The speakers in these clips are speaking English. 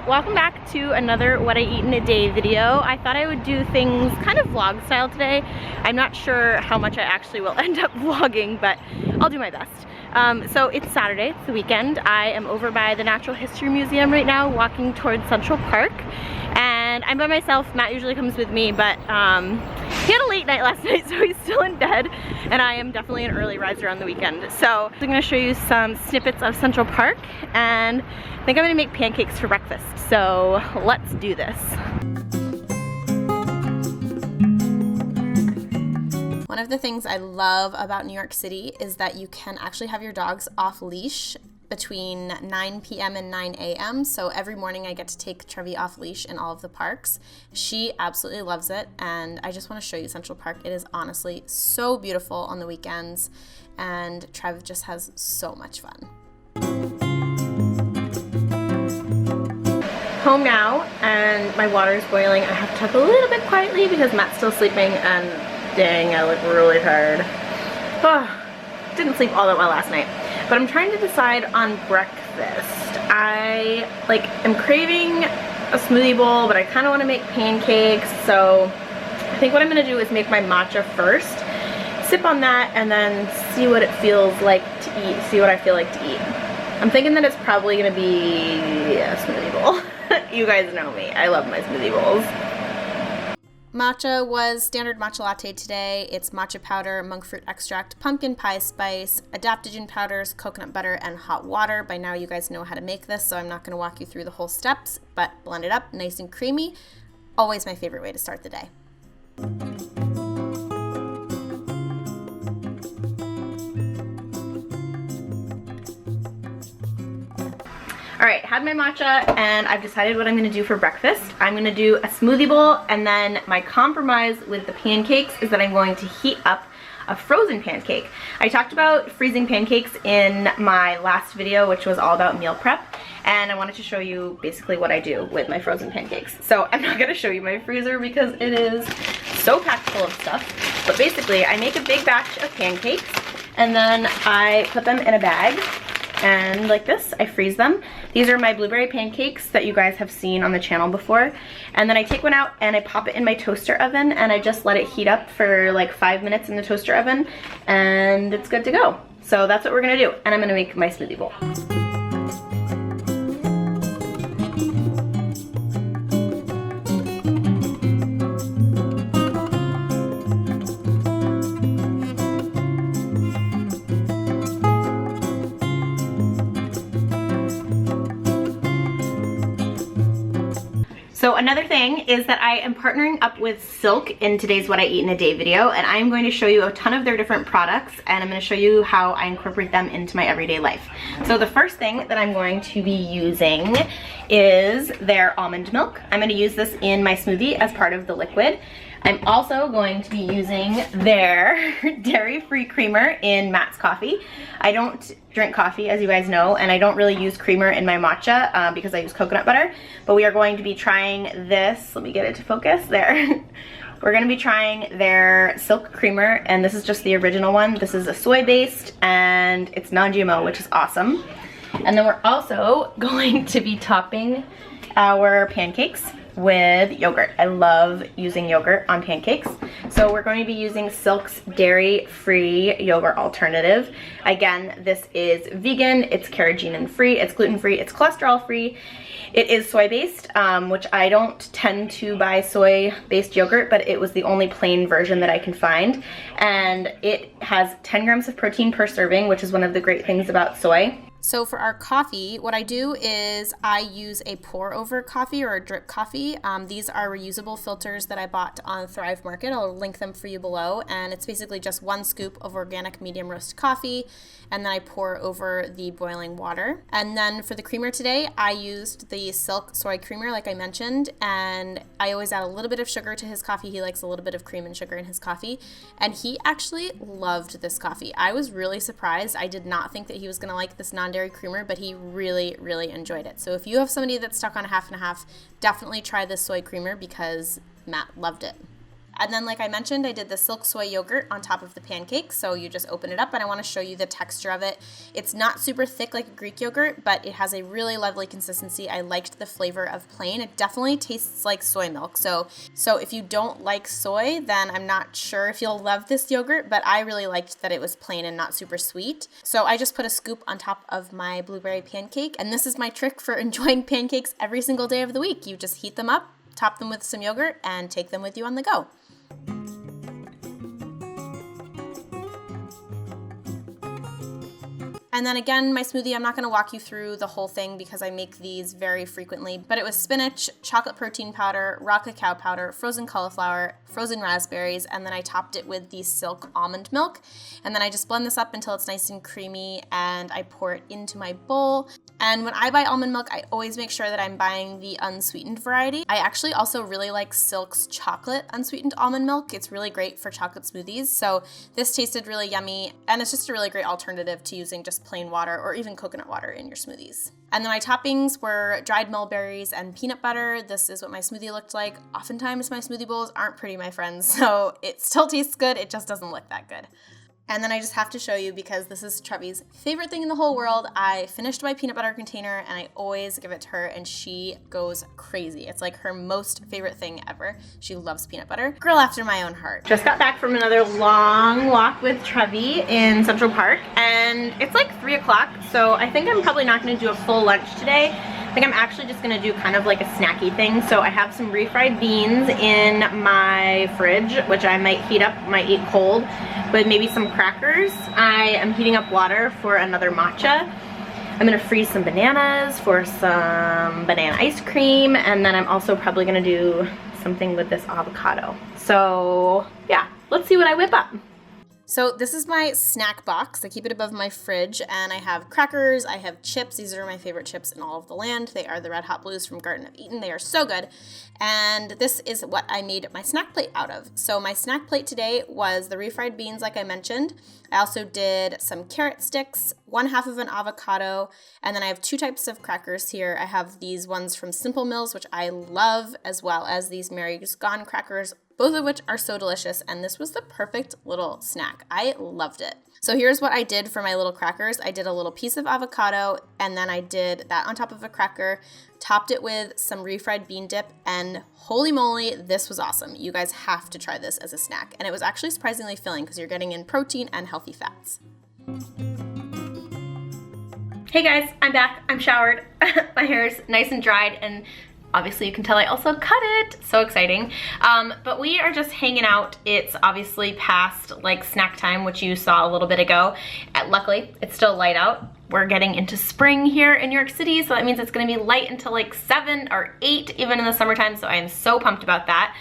welcome back to another what I eat in a day video. I thought I would do things kind of vlog style today. I'm not sure how much I actually will end up vlogging, but I'll do my best. So it's Saturday, it's the weekend. I am over by the Natural History Museum right now, walking towards Central Park. And I'm by myself. Matt usually comes with me, but he had a late night last night, so he's still in bed. And I am definitely an early riser on the weekend. So I'm gonna show you some snippets of Central Park, and I think I'm gonna make pancakes for breakfast. So let's do this. One of the things I love about New York City is that you can actually have your dogs off leash between 9 p.m. and 9 a.m. So every morning I get to take Trevi off leash in all of the parks. She absolutely loves it, and I just want to show you Central Park. It is honestly so beautiful on the weekends, and Trev just has so much fun. Home now, and my water is boiling. I have to talk a little bit quietly because Matt's still sleeping, and dang, I look really tired. Didn't sleep all that well last night. But I'm trying to decide on breakfast. I am craving a smoothie bowl, but I kind of want to make pancakes. So I think what I'm going to do is make my matcha first, sip on that, and then see what it feels like to eat, see what I feel like to eat. I'm thinking that it's probably going to be a smoothie bowl. You guys know me. I love my smoothie bowls. Matcha was standard matcha latte today. It's matcha powder, monk fruit extract, pumpkin pie spice, adaptogen powders, coconut butter, and hot water. By now you guys know how to make this, so I'm not going to walk you through the whole steps, but blend it up nice and creamy. Always my favorite way to start the day. Alright, had my matcha, and I've decided what I'm going to do for breakfast. I'm going to do a smoothie bowl, and then my compromise with the pancakes is that I'm going to heat up a frozen pancake. I talked about freezing pancakes in my last video, which was all about meal prep, and I wanted to show you basically what I do with my frozen pancakes. So I'm not going to show you my freezer because it is so packed full of stuff, but basically I make a big batch of pancakes, and then I put them in a bag. And like this, I freeze them. These are my blueberry pancakes that you guys have seen on the channel before. And then I take one out and I pop it in my toaster oven, and I just let it heat up for like 5 minutes in the toaster oven, and it's good to go. So that's what we're gonna do. And I'm gonna make my smoothie bowl. So another thing is that I am partnering up with Silk in today's What I Eat in a Day video, and I'm going to show you a ton of their different products, and I'm going to show you how I incorporate them into my everyday life. So the first thing that I'm going to be using is their almond milk. I'm going to use this in my smoothie as part of the liquid. I'm also going to be using their dairy-free creamer in Matt's coffee. I don't drink coffee, as you guys know, and I don't really use creamer in my matcha because I use coconut butter. But we are going to be trying this. Let me get it to focus. There. We're going to be trying their Silk creamer, and this is just the original one. This is a soy-based, and it's non-GMO, which is awesome. And then we're also going to be topping our pancakes with yogurt. I love using yogurt on pancakes. So we're going to be using Silk's dairy-free yogurt alternative. Again, this is vegan, it's carrageenan-free, it's gluten-free, it's cholesterol-free. It is soy-based, which I don't tend to buy soy-based yogurt, but it was the only plain version that I can find. And it has 10 grams of protein per serving, which is one of the great things about soy. So for our coffee, what I do is I use a pour over coffee or a drip coffee. These are reusable filters that I bought on Thrive Market. I'll link them for you below. And it's basically just 1 scoop of organic medium roast coffee, and then I pour over the boiling water. And then for the creamer today, I used the Silk soy creamer like I mentioned, and I always add a little bit of sugar to his coffee. He likes a little bit of cream and sugar in his coffee, and he actually loved this coffee. I was really surprised. I did not think that he was gonna like this non-dairy creamer, but he really, really enjoyed it. So if you have somebody that's stuck on a half and a half, definitely try this soy creamer because Matt loved it. And then like I mentioned, I did the silk soy yogurt on top of the pancake. So you just open it up and I want to show you the texture of it. It's not super thick like a Greek yogurt, but it has a really lovely consistency. I liked the flavor of plain. It definitely tastes like soy milk. So if you don't like soy, then I'm not sure if you'll love this yogurt, but I really liked that it was plain and not super sweet. So I just put a scoop on top of my blueberry pancake. And this is my trick for enjoying pancakes every single day of the week. You just heat them up, top them with some yogurt, and take them with you on the go. And then again, my smoothie, I'm not going to walk you through the whole thing because I make these very frequently, but it was spinach, chocolate protein powder, raw cacao powder, frozen cauliflower, frozen raspberries, and then I topped it with the silk almond milk. And then I just blend this up until it's nice and creamy and I pour it into my bowl. And when I buy almond milk, I always make sure that I'm buying the unsweetened variety. I actually also really like Silk's chocolate unsweetened almond milk. It's really great for chocolate smoothies. So this tasted really yummy and it's just a really great alternative to using just plain water or even coconut water in your smoothies. And then my toppings were dried mulberries and peanut butter. This is what my smoothie looked like. Oftentimes my smoothie bowls aren't pretty, my friends, so it still tastes good. It just doesn't look that good. And then I just have to show you because this is Trevi's favorite thing in the whole world. I finished my peanut butter container and I always give it to her and she goes crazy. It's like her most favorite thing ever. She loves peanut butter. Girl after my own heart. Just got back from another long walk with Trevi in Central Park and it's like 3 o'clock. So I think I'm probably not gonna do a full lunch today. I think I'm actually just gonna do kind of like a snacky thing. So I have some refried beans in my fridge, which I might heat up, might eat cold, with maybe some crackers. I am heating up water for another matcha. I'm gonna freeze some bananas for some banana ice cream, and then I'm also probably gonna do something with this avocado. So yeah, let's see what I whip up. So this is my snack box. I keep it above my fridge and I have crackers, I have chips. These are my favorite chips in all of the land. They are the Red Hot Blues from Garden of Eden. They are so good. And this is what I made my snack plate out of. So my snack plate today was the refried beans like I mentioned. I also did some carrot sticks, 1/2 of an avocado, and then I have 2 types of crackers here. I have these ones from Simple Mills, which I love, as well as these Mary's Gone crackers, both of which are so delicious, and this was the perfect little snack. I loved it. So here's what I did for my little crackers. I did a little piece of avocado, and then I did that on top of a cracker, topped it with some refried bean dip, and holy moly, this was awesome. You guys have to try this as a snack. And it was actually surprisingly filling because you're getting in protein and healthy fats. Hey guys, I'm back. I'm showered. My hair is nice and dried, and obviously you can tell I also cut it. So exciting. But we are just hanging out. It's obviously past like snack time, which you saw a little bit ago. Luckily, it's still light out. We're getting into spring here in New York City, so that means it's gonna be light until like 7 or 8, even in the summertime, so I am so pumped about that.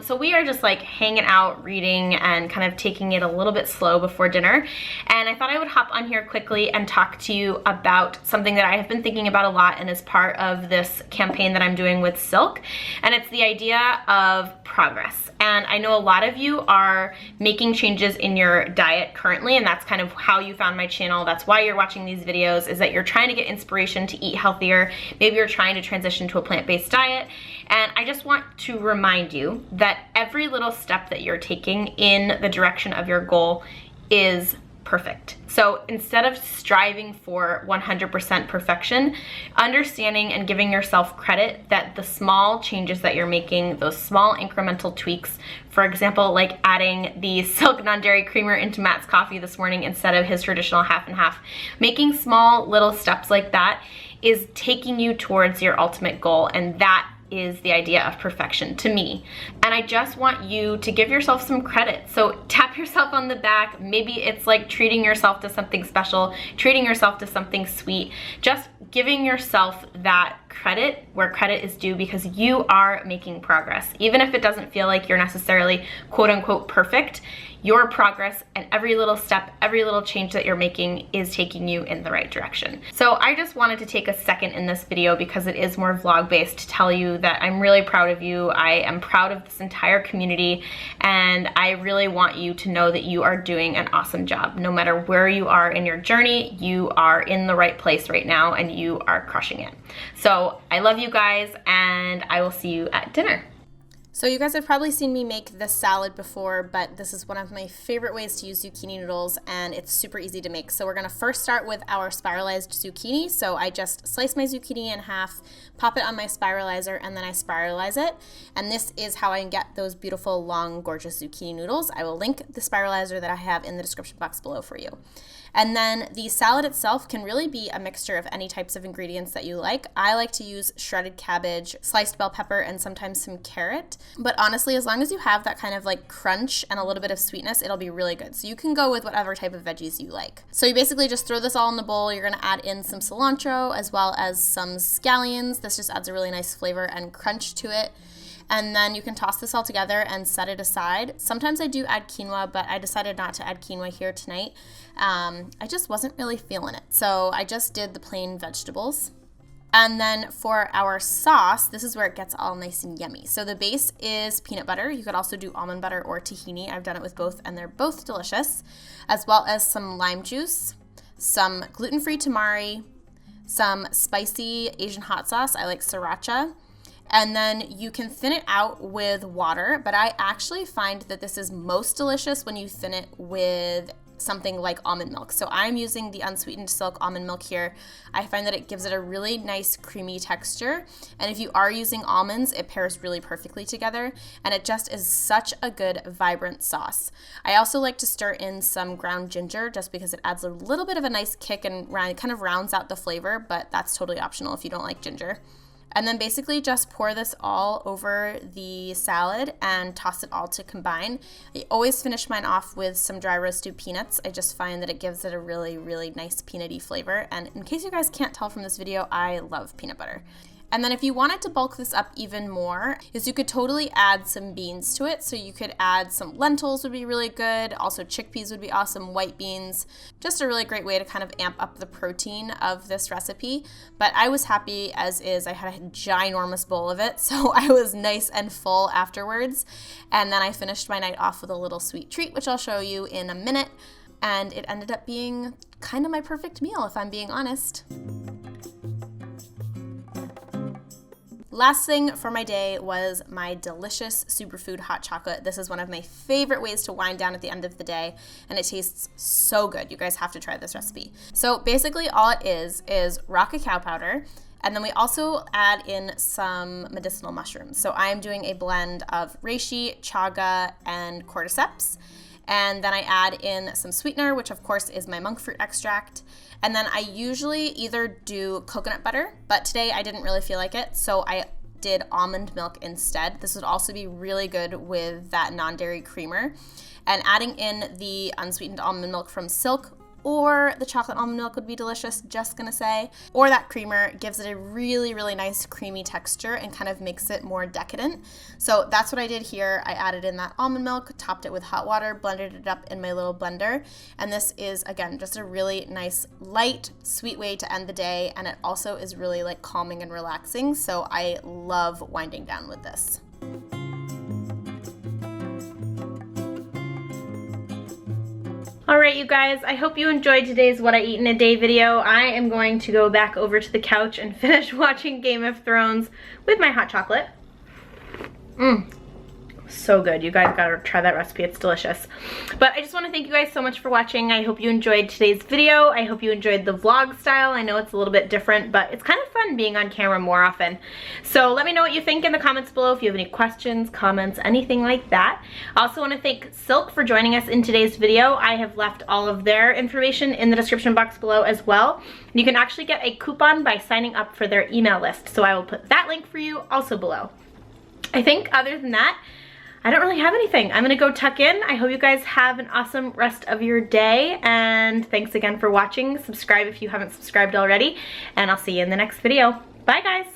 So we are just like hanging out, reading, and kind of taking it a little bit slow before dinner. And I thought I would hop on here quickly and talk to you about something that I have been thinking about a lot and is part of this campaign that I'm doing with Silk. And it's the idea of progress. And I know a lot of you are making changes in your diet currently, and that's kind of how you found my channel. That's why you're watching these videos, is that you're trying to get inspiration to eat healthier. Maybe you're trying to transition to a plant-based diet. And I just want to remind you that every little step that you're taking in the direction of your goal is perfect. So instead of striving for 100% perfection, understanding and giving yourself credit that the small changes that you're making, those small incremental tweaks, for example, like adding the Silk non-dairy creamer into Matt's coffee this morning instead of his traditional half and half, making small little steps like that is taking you towards your ultimate goal, and that is the idea of perfection to me. And I just want you to give yourself some credit. So tap yourself on the back. Maybe it's like treating yourself to something special, treating yourself to something sweet, just giving yourself that credit where credit is due, because you are making progress. Even if it doesn't feel like you're necessarily quote unquote perfect, your progress and every little step, every little change that you're making is taking you in the right direction. So I just wanted to take a second in this video, because it is more vlog based, to tell you that I'm really proud of you. I am proud of this entire community, and I really want you to know that you are doing an awesome job. No matter where you are in your journey, you are in the right place right now and you are crushing it. So I love you guys, and I will see you at dinner. So you guys have probably seen me make this salad before, but this is one of my favorite ways to use zucchini noodles, and it's super easy to make. So we're gonna first start with our spiralized zucchini. So I just slice my zucchini in half, pop it on my spiralizer, and then I spiralize it. And this is how I can get those beautiful, long, gorgeous zucchini noodles. I will link the spiralizer that I have in the description box below for you. And then the salad itself can really be a mixture of any types of ingredients that you like. I like to use shredded cabbage, sliced bell pepper, and sometimes some carrot. But honestly, as long as you have that kind of like crunch and a little bit of sweetness, it'll be really good. So you can go with whatever type of veggies you like. So you basically just throw this all in the bowl. You're gonna add in some cilantro as well as some scallions. This just adds a really nice flavor and crunch to it. And then you can toss this all together and set it aside. Sometimes I do add quinoa, but I decided not to add quinoa here tonight. I just wasn't really feeling it. So I just did the plain vegetables. And then for our sauce, this is where it gets all nice and yummy. So the base is peanut butter. You could also do almond butter or tahini. I've done it with both and they're both delicious. As well as some lime juice, some gluten-free tamari, some spicy Asian hot sauce. I like sriracha. And then you can thin it out with water, but I actually find that this is most delicious when you thin it with something like almond milk. So I'm using the unsweetened Silk almond milk here. I find that it gives it a really nice creamy texture. And if you are using almonds, it pairs really perfectly together. And it just is such a good, vibrant sauce. I also like to stir in some ground ginger just because it adds a little bit of a nice kick and kind of rounds out the flavor, but that's totally optional if you don't like ginger. And then basically just pour this all over the salad and toss it all to combine. I always finish mine off with some dry roasted peanuts. I just find that it gives it a really, really nice peanutty flavor. And in case you guys can't tell from this video, I love peanut butter. And then if you wanted to bulk this up even more, is you could totally add some beans to it. So you could add some lentils would be really good. Also chickpeas would be awesome, white beans. Just a really great way to kind of amp up the protein of this recipe. But I was happy as is. I had a ginormous bowl of it, so I was nice and full afterwards. And then I finished my night off with a little sweet treat, which I'll show you in a minute. And it ended up being kind of my perfect meal, if I'm being honest. Last thing for my day was my delicious Superfood hot chocolate. This is one of my favorite ways to wind down at the end of the day, and it tastes so good. You guys have to try this recipe. So basically all it is raw cacao powder, and then we also add in some medicinal mushrooms. So I'm doing a blend of reishi, chaga, and cordyceps. And then I add in some sweetener, which of course is my monk fruit extract. And then I usually either do coconut butter, but today I didn't really feel like it, so I did almond milk instead. This would also be really good with that non-dairy creamer. And adding in the unsweetened almond milk from Silk, or the chocolate almond milk would be delicious, just gonna say. Or that creamer gives it a really, really nice creamy texture and kind of makes it more decadent. So that's what I did here. I added in that almond milk, topped it with hot water, blended it up in my little blender. And this is, again, just a really nice, light, sweet way to end the day. And it also is really like calming and relaxing. So I love winding down with this. Alright you guys, I hope you enjoyed today's What I Eat in a Day video. I am going to go back over to the couch and finish watching Game of Thrones with my hot chocolate. So good. You guys gotta try that recipe. It's delicious. But I just want to thank you guys so much for watching. I hope you enjoyed today's video. I hope you enjoyed the vlog style. I know it's a little bit different, but it's kind of fun being on camera more often. So let me know what you think in the comments below if you have any questions, comments, anything like that. I also want to thank Silk for joining us in today's video. I have left all of their information in the description box below as well. You can actually get a coupon by signing up for their email list. So I will put that link for you also below. I think other than that, I don't really have anything. I'm gonna go tuck in. I hope you guys have an awesome rest of your day, and thanks again for watching. Subscribe if you haven't subscribed already, and I'll see you in the next video. Bye guys.